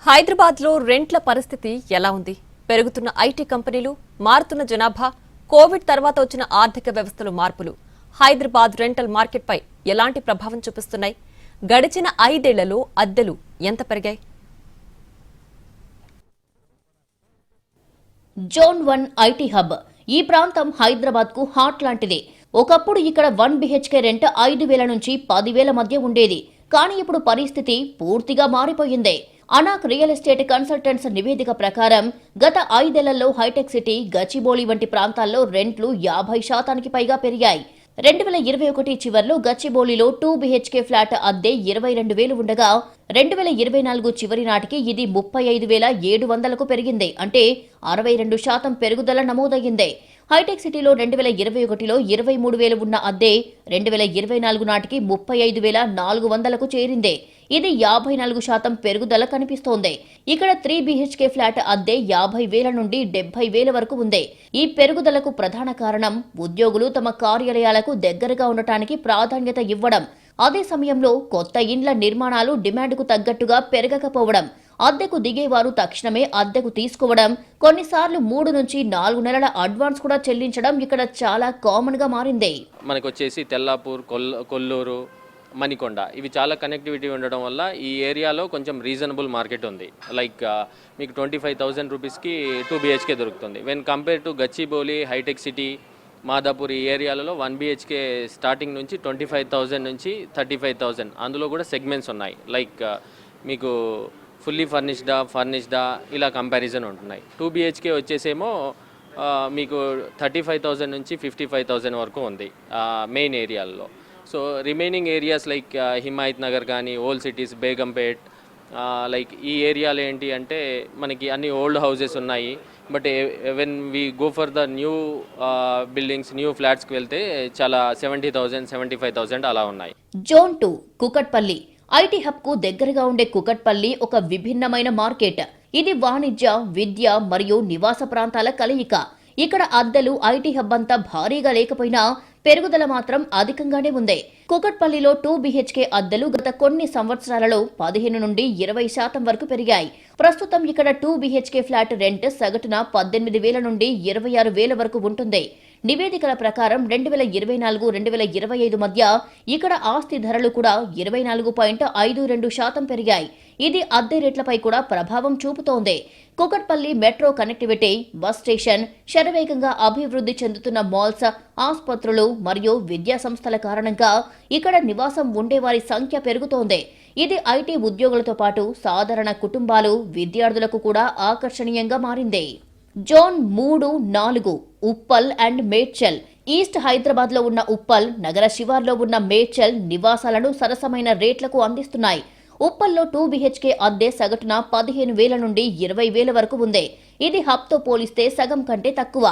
హైదరాబాద్లో రెంట్ల పరిస్థితి ఎలా ఉంది? పెరుగుతున్న ఐటీ కంపెనీలు, మారుతున్న జనాభా, కోవిడ్ తర్వాత వచ్చిన ఆర్థిక వ్యవస్థలో మార్పులు హైదరాబాద్ రెంటల్ మార్కెట్పై ఎలాంటి ప్రభావం చూపిస్తున్నాయి? గడిచిన 5 ఏళ్లలో అద్దెలు ఎంత పెరిగాయి? Zone 1 IT hub. ఈ ప్రాంతం హైదరాబాద్ కు హాట్ లాంటిదే. ఒకప్పుడు ఇక్కడ 1 BHK రెంట్ 5,000 నుంచి 10,000 మధ్య ఉండేది. కానీ ఇప్పుడు పరిస్థితి పూర్తిగా మారిపోయింది. అనాక్ రియల్ ఎస్టేట్ కన్సల్టెంట్స్ నివేదిక ప్రకారం గత 5 ఏళ్లలో హైటెక్ సిటీ, గచ్చిబౌలి వంటి ప్రాంతాల్లో రెంట్లు 50% పైగా పెరిగాయి. 2021 చివర్లో గచ్చిబౌలిలో 2 BHK ఫ్లాట్ అద్దె 22,000 ఉండగా 2024 చివరి నాటికి ఇది 35,700కు పెరిగింది. అంటే 62% పెరుగుదల నమోదయ్యింది. హైటెక్ సిటీలో 2021లో 23,000 ఉన్న అద్దె 2024 నాటికి 35,400కు చేరింది. ఇది 54% పెరుగుదల కనిపిస్తోంది. ఇక్కడ 3 BHK ఫ్లాట్ అద్దె 50,000 నుండి 70,000 వరకు ఉంది. ఈ పెరుగుదలకు ప్రధాన కారణం ఉద్యోగులు తమ కార్యాలయాలకు దగ్గరగా ఉండటానికి ప్రాధాన్యత ఇవ్వడం. అదే సమయంలో కొత్త ఇండ్ల నిర్మాణాలు డిమాండ్కు తగ్గట్టుగా పెరగకపోవడం, అద్దెకు దిగేవారు తక్షణమే అద్దెకు తీసుకోవడం, కొన్నిసార్లు 3 నుంచి 4 నెలల అడ్వాన్స్ కూడా చెల్లించడం ఇక్కడ చాలా కామన్ గా మారింది. మనకు వచ్చేసి తెల్లాపూర్, కొల్లూరు, మణికొండ ఇవి చాలా కనెక్టివిటీ ఉండడం వల్ల ఈ ఏరియాలో కొంచెం రీజనబుల్ మార్కెట్ ఉంది. లైక్ మీకు 25,000 రూపీస్కి 2 BHK దొరుకుతుంది. వెన్ కంపేర్ టు గచ్చిబౌలి, హైటెక్ సిటీ, మాదాపూర్ ఈ ఏరియాలలో 1 BHK స్టార్టింగ్ నుంచి 25,000 నుంచి 35,000. అందులో కూడా సెగ్మెంట్స్ ఉన్నాయి. లైక్ మీకు ఫుల్లీ ఫర్నిష్డా ఇలా కంపారిజన్ ఉంటున్నాయి. 2 BHK వచ్చేసేమో మీకు 35,000 నుంచి 55,000 వరకు ఉంది మెయిన్ ఏరియాల్లో. So remaining areas like Himayat Nagar కానీ, ఓల్డ్ సిటీస్, బేగంపేట్, లైక్ ఈ ఏరియాలో ఏంటి అంటే మనకి అన్ని ఓల్డ్ హౌసెస్ ఉన్నాయి. But when we go for the new buildings, new ఫ్లాట్స్కి వెళ్తే చాలా 70,000, 75,000 అలా ఉన్నాయి. జోన్ 2 కుకట్పల్లి. ఐటీ హబ్ కు దగ్గరగా ఉండే కుకట్పల్లి ఒక విభిన్నమైన మార్కెట్. ఇది వాణిజ్య, విద్య మరియు నివాస ప్రాంతాల కలయిక. ఇక్కడ అద్దెలు ఐటీ హబ్ అంతా భారీగా లేకపోయినా పెరుగుదల మాత్రం అధికంగానే ఉంది. కుకట్పల్లిలో 2 BHK అద్దెలు గత కొన్ని సంవత్సరాలలో 15 నుండి 20% వరకు పెరిగాయి. ప్రస్తుతం ఇక్కడ 2 BHK ఫ్లాట్ రెంట్ సగటున 18,000 నుండి 26,000 వరకు ఉంటుంది. నివేదికల ప్రకారం 2024-2025 మధ్య ఇక్కడ ఆస్తి ధరలు కూడా 24.52% పెరిగాయి. ఇది అద్దె రేట్లపై కూడా ప్రభావం చూపుతోంది. Kukatpally metro connectivity, bus station, శరవేగంగా అభివృద్ధి చెందుతున్న మాల్స్, ఆసుపత్రులు మరియు విద్యా సంస్థల కారణంగా ఇక్కడ నివాసం ఉండేవారి సంఖ్య పెరుగుతోంది. ఇది ఐటీ ఉద్యోగులతో పాటు సాధారణ కుటుంబాలు, విద్యార్థులకు కూడా ఆకర్షణీయంగా మారింది. Zone 3, 4 Uppal and Medchal. East Hyderabad లో ఉన్న ఉప్పల్, నగర శివార్లో ఉన్న మేడ్చల్ నివాసాలను సరసమైన రేట్లకు అందిస్తున్నాయి. ఉప్పల్లో 2 BHK అద్దె సగటున 15,000 నుండి 20,000 వరకు ఉంది. ఇది హబ్తో పోలిస్తే సగం కంటే తక్కువ.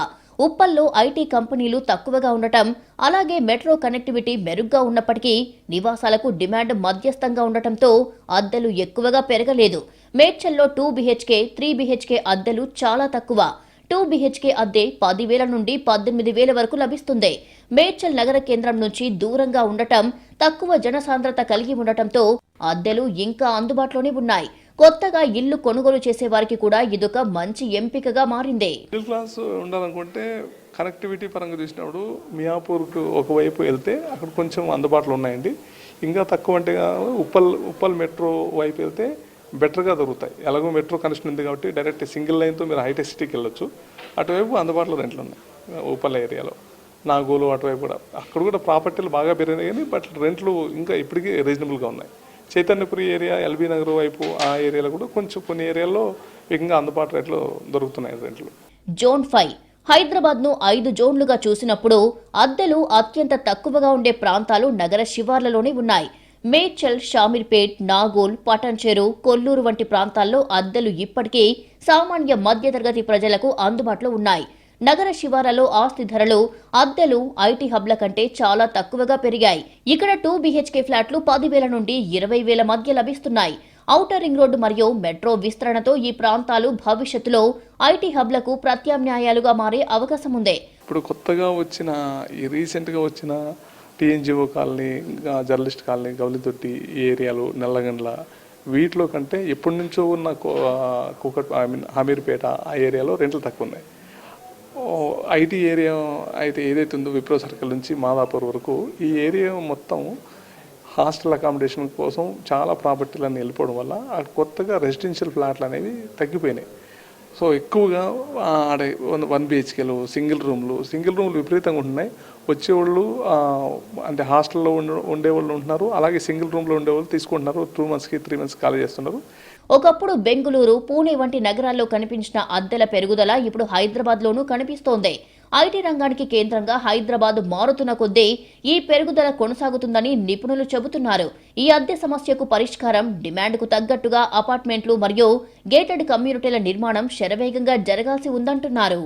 ఉప్పల్లో ఐటీ కంపెనీలు తక్కువగా ఉండటం, అలాగే మెట్రో కనెక్టివిటీ మెరుగ్గా ఉన్నప్పటికీ నివాసాలకు డిమాండ్ మధ్యస్థంగా ఉండటంతో అద్దెలు ఎక్కువగా పెరగలేదు. మేడ్చల్లో 2 BHK, 3 BHK అద్దెలు చాలా తక్కువ. 2 BHK అద్దె 10,000 నుండి 18,000 వరకు లభిస్తుంది. మేడ్చల్ నగర కేంద్రం నుంచి దూరంగా ఉండటం, తక్కువ జనసాంద్రత కలిగి ఉండటంతో అద్దెలు ఇంకా అందుబాటులోనే ఉన్నాయి. కొత్తగా ఇల్లు కొనుగోలు చేసే వారికి కూడా ఇదొక మంచి ఎంపికగా మారింది. మిడిల్ క్లాస్ ఉండాలనుకుంటే కనెక్టివిటీ పరంగా చూసినప్పుడు మియాపూర్కు ఒకవైపు వెళ్తే అక్కడ కొంచెం అందుబాటులో ఉన్నాయండి. ఇంకా తక్కువ అంటే ఉప్పల్ మెట్రో వైపు వెళ్తే బెటర్గా దొరుకుతాయి. ఎలాగో మెట్రో కనెక్షన్ ఉంది కాబట్టి డైరెక్ట్ సింగిల్ లైన్తో మీరు హైటెక్ సిటీకి వెళ్ళొచ్చు. అటువైపు అందుబాటులో రెంట్లు ఉన్నాయి. ఉప్పల్ ఏరియాలో నాగోలు అటువైపు కూడా అక్కడ కూడా ప్రాపర్టీలు బాగా పెరిగినాయి, కానీ బట్ రెంట్లు ఇంకా ఇప్పటికీ రీజనబుల్గా ఉన్నాయి. చైతన్యపురి ఏరియా, ఎల్బీ నగర్ వైపు ఆ ఏరియాలో కూడా కొంచెం కొన్ని ఏరియాల్లో ఇంకా అందుబాటు రేట్లు దొరుకుతున్నాయి రెంట్లు. జోన్ 5 హైదరాబాద్ ను 5 జోన్లుగా చూసినప్పుడు అద్దెలు అత్యంత తక్కువగా ఉండే ప్రాంతాలు నగర శివార్లలోనే ఉన్నాయి. మేడ్చల్, షామీర్పేట్, నాగోల్, పటాన్చెరు, కొల్లూరు వంటి ప్రాంతాల్లో అద్దెలు ఇప్పటికీ సామాన్య మధ్యతరగతి ప్రజలకు అందుబాటులో ఉన్నాయి. నగర శివార్లలో ఆస్తి ధరలు, అద్దెలు ఐటీ హబ్ల కంటే చాలా తక్కువగా పెరిగాయి. ఇక్కడ 2 BHK ఫ్లాట్లు 10,000 నుండి 20,000 మధ్య లభిస్తున్నాయి. ఔటర్ రింగ్ రోడ్డు మరియు మెట్రో విస్తరణతో ఈ ప్రాంతాలు భవిష్యత్తులో ఐటీ హబ్లకు ప్రత్యామ్నాయాలుగా మారే అవకాశం ఉంది. ఇప్పుడు కొత్తగా వచ్చిన రీసెంట్గా వచ్చిన TNGO కాలనీ, జర్నలిస్ట్ కాలనీ, గౌలితొట్టి ఈ ఏరియాలు, నల్లగండ్ల వీటిలో కంటే ఎప్పటి నుంచో ఉన్న హమీర్పేట ఆ ఏరియాలో రెంట్లు తక్కువ ఉన్నాయి. ఐటీ ఏరియా అయితే ఏదైతే ఉందో విప్రో సర్కిల్ నుంచి మాదాపూర్ వరకు ఈ ఏరియా మొత్తం హాస్టల్ అకామిడేషన్ కోసం చాలా ప్రాపర్టీలన్నీ వెళ్ళిపోవడం వల్ల అక్కడ కొత్తగా రెసిడెన్షియల్ ఫ్లాట్లు అనేవి తగ్గిపోయినాయి. సో ఎక్కువగా ఆడ 1 BHKలు సింగిల్ రూమ్లు విపరీతంగా ఉంటున్నాయి. వచ్చేవాళ్ళు అంటే హాస్టల్లో ఉండేవాళ్ళు ఉంటున్నారు, అలాగే సింగిల్ రూమ్లో ఉండేవాళ్ళు తీసుకుంటున్నారు. 2 monthsకి 3 months ఖాళీ చేస్తున్నారు. ఒకప్పుడు బెంగుళూరు, పూణే వంటి నగరాల్లో కనిపించిన అద్దెల పెరుగుదల ఇప్పుడు హైదరాబాద్లోనూ కనిపిస్తోంది. ఐటీ రంగానికి కేంద్రంగా హైదరాబాద్ మారుతున్న కొద్దీ ఈ పెరుగుదల కొనసాగుతుందని నిపుణులు చెబుతున్నారు. ఈ అద్దె సమస్యకు పరిష్కారం డిమాండ్కు తగ్గట్టుగా అపార్ట్మెంట్లు మరియు గేటెడ్ కమ్యూనిటీల నిర్మాణం శరవేగంగా జరగాల్సి ఉందంటున్నారు.